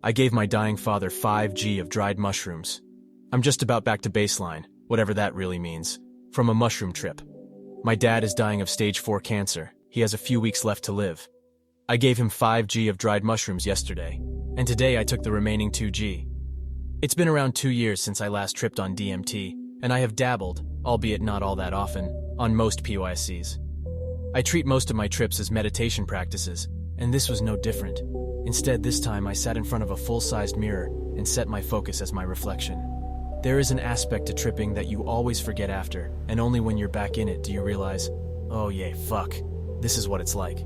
I gave my dying father 5G of dried mushrooms. I'm just about back to baseline, whatever that really means, from a mushroom trip. My dad is dying of stage 4 cancer. He has a few weeks left to live. I gave him 5G of dried mushrooms yesterday, and today I took the remaining 2G. It's been around 2 years since I last tripped on DMT, and I have dabbled, albeit not all that often, on most PYCs. I treat most of my trips as meditation practices, and this was no different. Instead, this time I sat in front of a full-sized mirror and set my focus as my reflection. There is an aspect to tripping that you always forget after, and only when you're back in it do you realize, oh yay, fuck, this is what it's like.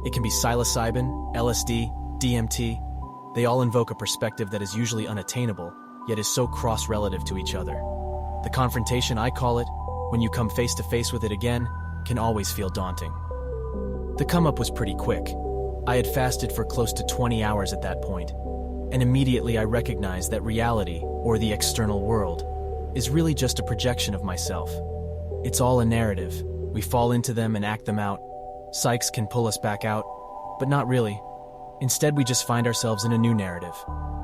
It can be psilocybin, LSD, DMT. They all invoke a perspective that is usually unattainable, yet is so cross-relative to each other. The confrontation, I call it, when you come face to face with it again, can always feel daunting. The come-up was pretty quick. I had fasted for close to 20 hours at that point, and immediately I recognized that reality, or the external world, is really just a projection of myself. It's all a narrative. We fall into them and act them out. Psychs can pull us back out, but not really. Instead, we just find ourselves in a new narrative,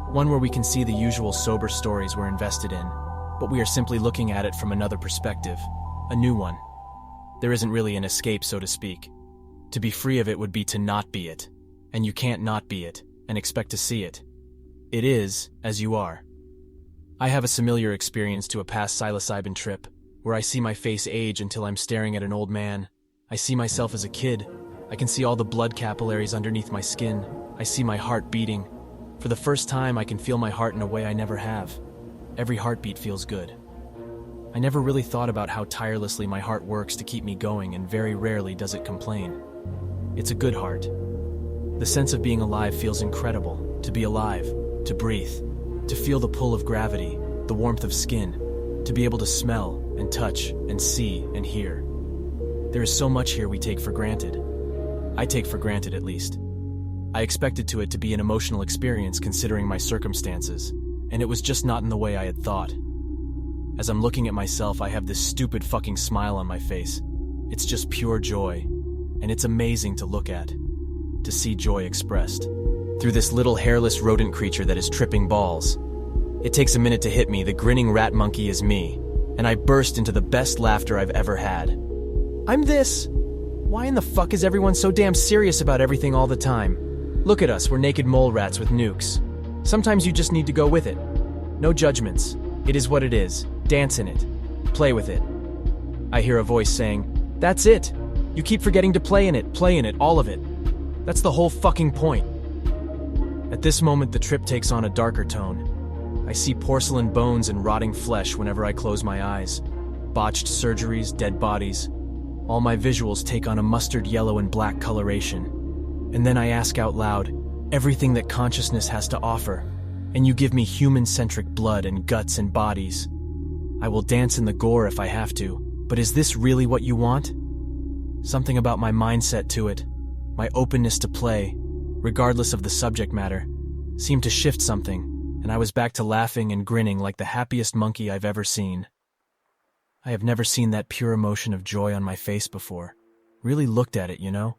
one where we can see the usual sober stories we're invested in, but we are simply looking at it from another perspective, a new one. There isn't really an escape, so to speak. To be free of it would be to not be it, and you can't not be it and expect to see it. It is as you are. I have a similar experience to a past psilocybin trip, where I see my face age until I'm staring at an old man. I see myself as a kid. I can see all the blood capillaries underneath my skin. I see my heart beating. For the first time, I can feel my heart in a way I never have. Every heartbeat feels good. I never really thought about how tirelessly my heart works to keep me going, and very rarely does it complain. It's a good heart. The sense of being alive feels incredible. To be alive, to breathe, to feel the pull of gravity, the warmth of skin, to be able to smell and touch and see and hear. There is so much here we take for granted. I take for granted, at least. I expected it to be an emotional experience considering my circumstances, and it was just not in the way I had thought. As I'm looking at myself, I have this stupid fucking smile on my face. It's just pure joy, and it's amazing to look at, to see joy expressed through this little hairless rodent creature that is tripping balls. It takes a minute to hit me, the grinning rat monkey is me, and I burst into the best laughter I've ever had. I'm this. Why in the fuck is everyone so damn serious about everything all the time? Look at us, we're naked mole rats with nukes. Sometimes you just need to go with it. No judgments. It is what it is. Dance in it. Play with it. I hear a voice saying, that's it. You keep forgetting to play in it, all of it. That's the whole fucking point. At this moment, the trip takes on a darker tone. I see porcelain bones and rotting flesh whenever I close my eyes. Botched surgeries, dead bodies. All my visuals take on a mustard yellow and black coloration. And then I ask out loud, everything that consciousness has to offer, and you give me human-centric blood and guts and bodies. I will dance in the gore if I have to, but is this really what you want? Something about my mindset to it, my openness to play, regardless of the subject matter, seemed to shift something, and I was back to laughing and grinning like the happiest monkey I've ever seen. I have never seen that pure emotion of joy on my face before. Really looked at it, you know?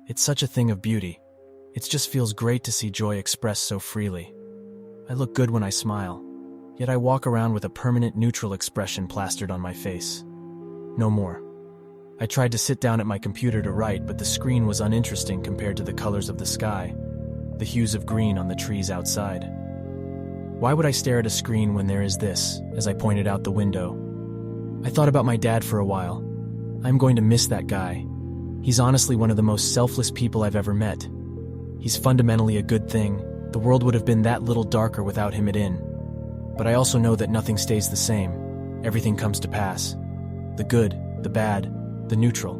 It's such a thing of beauty. It just feels great to see joy expressed so freely. I look good when I smile, yet I walk around with a permanent neutral expression plastered on my face. No more. I tried to sit down at my computer to write, but the screen was uninteresting compared to the colors of the sky, the hues of green on the trees outside. Why would I stare at a screen when there is this, as I pointed out the window? I thought about my dad for a while. I'm going to miss that guy. He's honestly one of the most selfless people I've ever met. He's fundamentally a good thing. The world would have been that little darker without him in. But I also know that nothing stays the same. Everything comes to pass. The good, the bad, the neutral.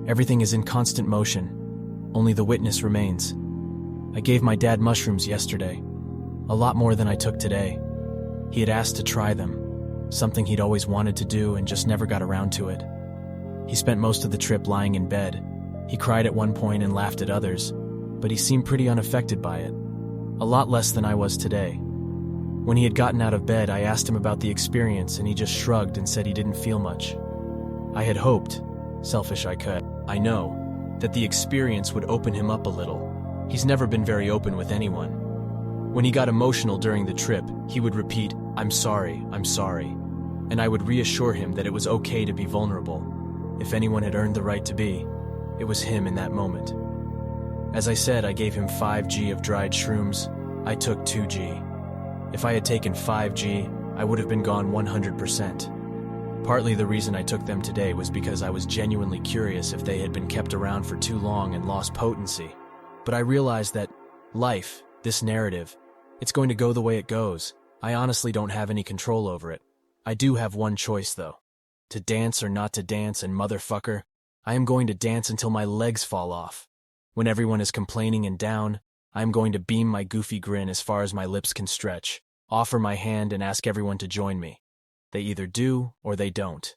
Everything is in constant motion. Only the witness remains. I gave my dad mushrooms yesterday. A lot more than I took today. He had asked to try them. Something he'd always wanted to do and just never got around to it. He spent most of the trip lying in bed. He cried at one point and laughed at others, but he seemed pretty unaffected by it. A lot less than I was today. When he had gotten out of bed, I asked him about the experience and he just shrugged and said he didn't feel much. I had hoped, selfish I know, that the experience would open him up a little. He's never been very open with anyone. When he got emotional during the trip, he would repeat, I'm sorry, and I would reassure him that it was okay to be vulnerable. If anyone had earned the right to be, it was him in that moment. As I said, I gave him 5G of dried shrooms. I took 2G. If I had taken 5G, I would have been gone 100%. Partly the reason I took them today was because I was genuinely curious if they had been kept around for too long and lost potency. But I realized that life, this narrative, it's going to go the way it goes. I honestly don't have any control over it. I do have one choice, though. To dance or not to dance, and motherfucker, I am going to dance until my legs fall off. When everyone is complaining and down, I am going to beam my goofy grin as far as my lips can stretch, offer my hand and ask everyone to join me. They either do or they don't.